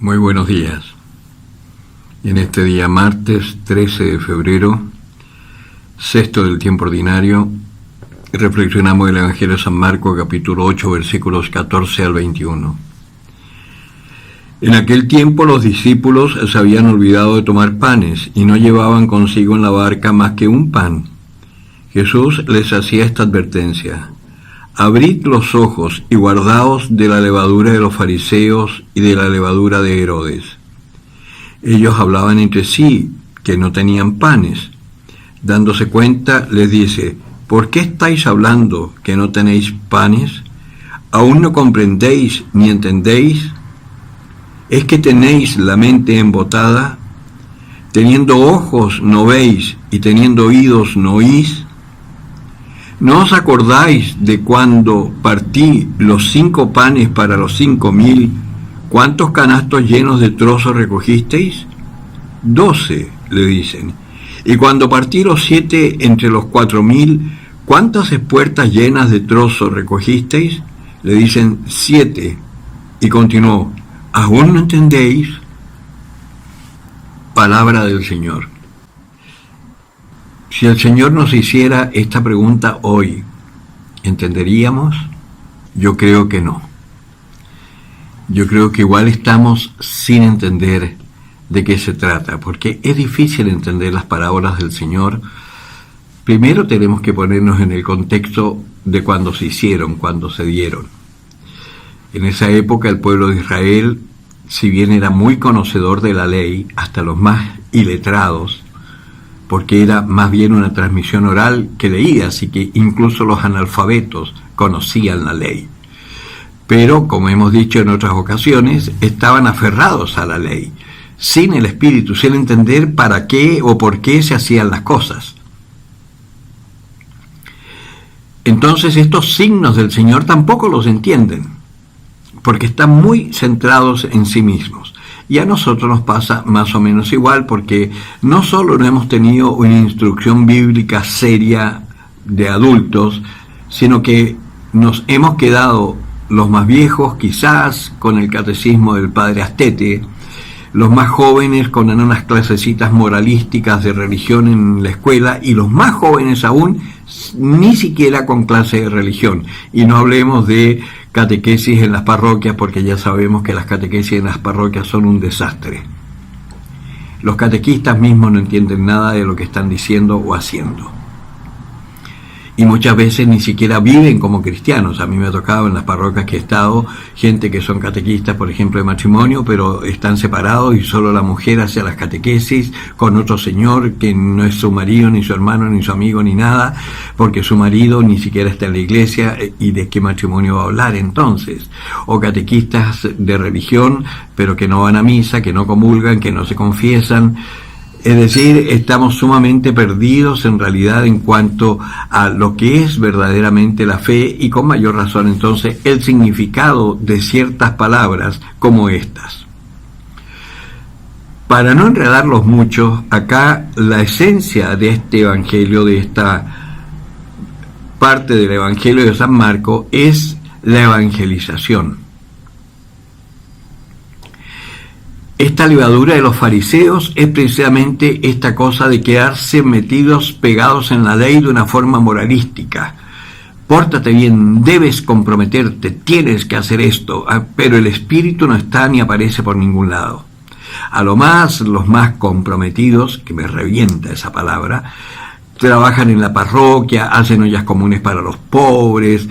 Muy buenos días. En este día martes 13 de febrero, sexto del tiempo ordinario, reflexionamos el Evangelio de San Marcos, capítulo 8, versículos 14 al 21. En aquel tiempo los discípulos se habían olvidado de tomar panes y no llevaban consigo en la barca más que un pan. Jesús les hacía esta advertencia: abrid los ojos y guardaos de la levadura de los fariseos y de la levadura de Herodes. Ellos hablaban entre sí que no tenían panes. Dándose cuenta, les dice: ¿por qué estáis hablando que no tenéis panes? ¿Aún no comprendéis ni entendéis? ¿Es que tenéis la mente embotada? Teniendo ojos no veis y teniendo oídos no oís. ¿No os acordáis de cuando partí los 5 panes para los 5.000? ¿Cuántos canastos llenos de trozos recogisteis? 12, le dicen. Y cuando partí los 7 entre los 4.000, ¿cuántas espuertas llenas de trozos recogisteis? Le dicen 7. Y continuó: ¿aún no entendéis? Palabra del Señor. Si el Señor nos hiciera esta pregunta hoy, ¿entenderíamos? Yo creo que no. Yo creo que igual estamos sin entender de qué se trata, porque es difícil entender las parábolas del Señor. Primero tenemos que ponernos en el contexto de cuando se hicieron, cuando se dieron. En esa época el pueblo de Israel, si bien era muy conocedor de la ley, hasta los más iletrados, porque era más bien una transmisión oral que leía, así que incluso los analfabetos conocían la ley. Pero, como hemos dicho en otras ocasiones, estaban aferrados a la ley, sin el Espíritu, sin entender para qué o por qué se hacían las cosas. Entonces estos signos del Señor tampoco los entienden, porque están muy centrados en sí mismos. Y a nosotros nos pasa más o menos igual, porque no solo no hemos tenido una instrucción bíblica seria de adultos, sino que nos hemos quedado, los más viejos quizás, con el catecismo del padre Astete, los más jóvenes con unas clasecitas moralísticas de religión en la escuela, y los más jóvenes aún ni siquiera con clase de religión. Y no hablemos de catequesis en las parroquias, porque ya sabemos que las catequesis en las parroquias son un desastre. Los catequistas mismos no entienden nada de lo que están diciendo o haciendo. Y muchas veces ni siquiera viven como cristianos. A mí me ha tocado en las parroquias que he estado gente que son catequistas, por ejemplo, de matrimonio, pero están separados y solo la mujer hace las catequesis con otro señor que no es su marido, ni su hermano, ni su amigo, ni nada, porque su marido ni siquiera está en la iglesia. ¿Y de qué matrimonio va a hablar entonces? O catequistas de religión, pero que no van a misa, que no comulgan, que no se confiesan. Es decir, estamos sumamente perdidos en realidad en cuanto a lo que es verdaderamente la fe, y con mayor razón entonces el significado de ciertas palabras como estas. Para no enredarlos mucho, acá la esencia de este evangelio, de esta parte del evangelio de San Marcos, es la evangelización. Esta levadura de los fariseos es precisamente esta cosa de quedarse metidos, pegados en la ley de una forma moralística. Pórtate bien, debes comprometerte, tienes que hacer esto, pero el Espíritu no está ni aparece por ningún lado. A lo más, los más comprometidos, que me revienta esa palabra, trabajan en la parroquia, hacen ollas comunes para los pobres,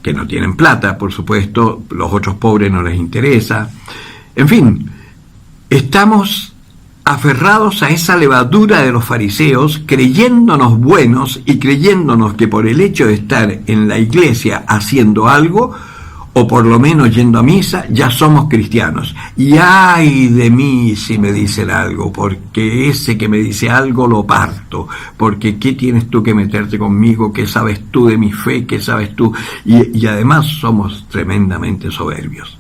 que no tienen plata, por supuesto, los otros pobres no les interesa. En fin, estamos aferrados a esa levadura de los fariseos, creyéndonos buenos y creyéndonos que por el hecho de estar en la iglesia haciendo algo, o por lo menos yendo a misa, ya somos cristianos. Y ay de mí si me dicen algo, porque ese que me dice algo lo parto, porque ¿qué tienes tú que meterte conmigo? ¿Qué sabes tú de mi fe? ¿Qué sabes tú? Y además somos tremendamente soberbios.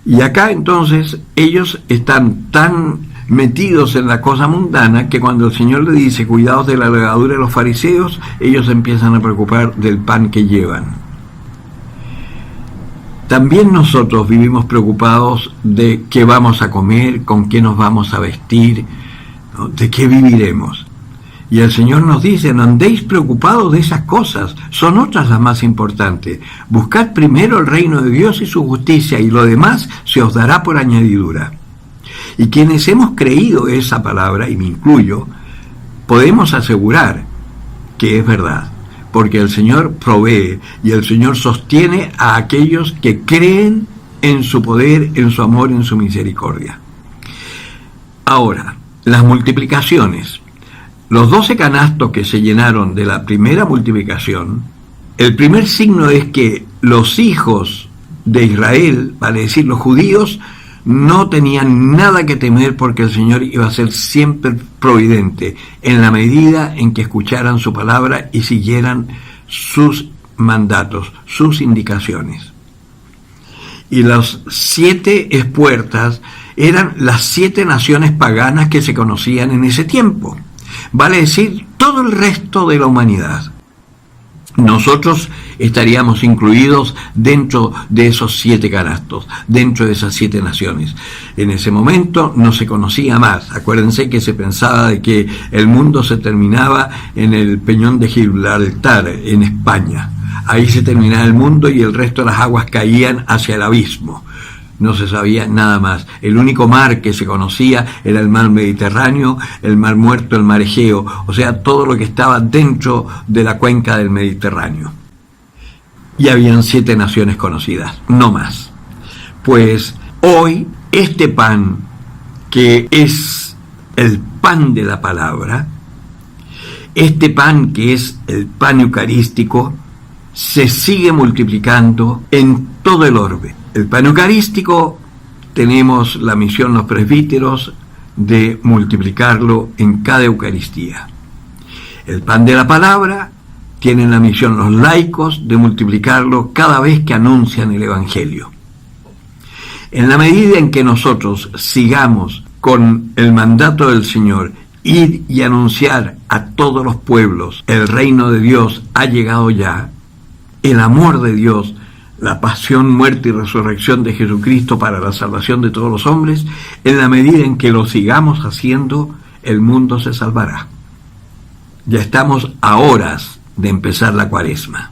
Y acá entonces ellos están tan metidos en la cosa mundana que cuando el Señor le dice cuidados de la levadura de los fariseos, ellos empiezan a preocupar del pan que llevan. También nosotros vivimos preocupados de qué vamos a comer, con qué nos vamos a vestir, ¿no? De qué viviremos. Y el Señor nos dice, no andéis preocupados de esas cosas, son otras las más importantes. Buscad primero el reino de Dios y su justicia, y lo demás se os dará por añadidura. Y quienes hemos creído esa palabra, y me incluyo, podemos asegurar que es verdad, porque el Señor provee y el Señor sostiene a aquellos que creen en su poder, en su amor, en su misericordia. Ahora, las multiplicaciones. Los 12 canastos que se llenaron de la primera multiplicación, el primer signo es que los hijos de Israel, vale decir, los judíos, no tenían nada que temer porque el Señor iba a ser siempre providente en la medida en que escucharan su palabra y siguieran sus mandatos, sus indicaciones. Y las 7 espuertas eran las 7 naciones paganas que se conocían en ese tiempo, vale decir, todo el resto de la humanidad. Nosotros estaríamos incluidos dentro de esos 7 canastos, dentro de esas 7 naciones. En ese momento no se conocía más. Acuérdense que se pensaba de que el mundo se terminaba en el Peñón de Gibraltar, en España. Ahí se terminaba el mundo y el resto de las aguas caían hacia el abismo. No se sabía nada más. El único mar que se conocía era el mar Mediterráneo, el mar Muerto, el mar Egeo, o sea, todo lo que estaba dentro de la cuenca del Mediterráneo. Y habían 7 naciones conocidas, no más. Pues hoy este pan, que es el pan de la palabra, este pan que es el pan eucarístico, se sigue multiplicando en todo el orbe. El pan eucarístico, tenemos la misión los presbíteros de multiplicarlo en cada Eucaristía. El pan de la palabra, tienen la misión los laicos de multiplicarlo cada vez que anuncian el Evangelio. En la medida en que nosotros sigamos con el mandato del Señor, ir y anunciar a todos los pueblos, el reino de Dios ha llegado ya, el amor de Dios, la pasión, muerte y resurrección de Jesucristo para la salvación de todos los hombres, en la medida en que lo sigamos haciendo, el mundo se salvará. Ya estamos a horas de empezar la Cuaresma.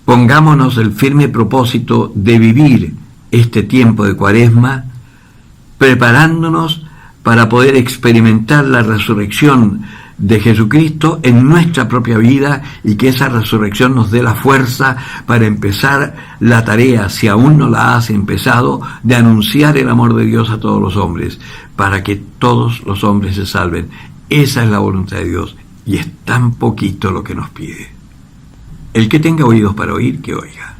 Pongámonos el firme propósito de vivir este tiempo de Cuaresma, preparándonos para poder experimentar la resurrección de Jesucristo en nuestra propia vida y que esa resurrección nos dé la fuerza para empezar la tarea, si aún no la has empezado, de anunciar el amor de Dios a todos los hombres, para que todos los hombres se salven. Esa es la voluntad de Dios y es tan poquito lo que nos pide. El que tenga oídos para oír, que oiga.